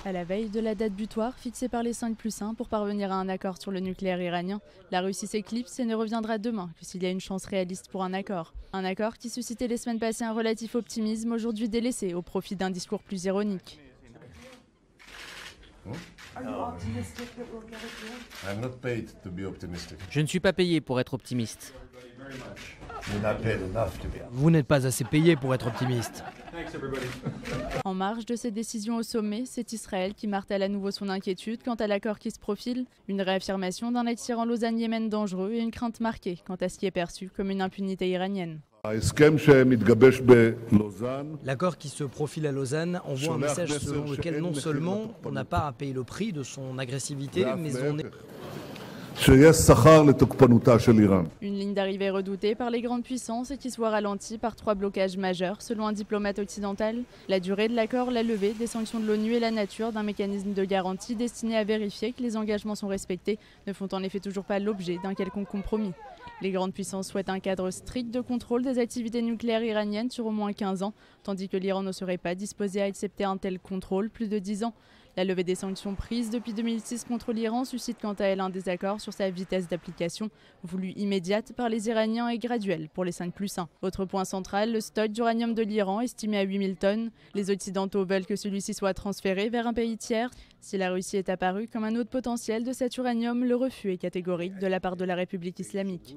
À la veille de la date butoir fixée par les 5+1 pour parvenir à un accord sur le nucléaire iranien, la Russie s'éclipse et ne reviendra demain que s'il y a une chance réaliste pour un accord. Un accord qui suscitait les semaines passées un relatif optimisme, aujourd'hui délaissé au profit d'un discours plus ironique. Je ne suis pas payé pour être optimiste. Vous n'êtes pas assez payé pour être optimiste. En marge de cette décision au sommet, c'est Israël qui martèle à nouveau son inquiétude quant à l'accord qui se profile, une réaffirmation d'un attirant Lausanne-Yémen dangereux et une crainte marquée quant à ce qui est perçu comme une impunité iranienne. L'accord qui se profile à Lausanne envoie un message selon lequel non seulement on n'a pas à payer le prix de son agressivité, mais on est... Une ligne d'arrivée redoutée par les grandes puissances et qui se voit ralentie par 3 blocages majeurs, selon un diplomate occidental. La durée de l'accord, la levée des sanctions de l'ONU et la nature d'un mécanisme de garantie destiné à vérifier que les engagements sont respectés ne font en effet toujours pas l'objet d'un quelconque compromis. Les grandes puissances souhaitent un cadre strict de contrôle des activités nucléaires iraniennes sur au moins 15 ans, tandis que l'Iran ne serait pas disposé à accepter un tel contrôle plus de 10 ans. La levée des sanctions prises depuis 2006 contre l'Iran suscite quant à elle un désaccord sur sa vitesse d'application, voulue immédiate par les Iraniens et graduelle pour les 5+1. Autre point central, le stock d'uranium de l'Iran estimé à 8000 tonnes. Les Occidentaux veulent que celui-ci soit transféré vers un pays tiers. Si la Russie est apparue comme un autre potentiel de cet uranium, le refus est catégorique de la part de la République islamique.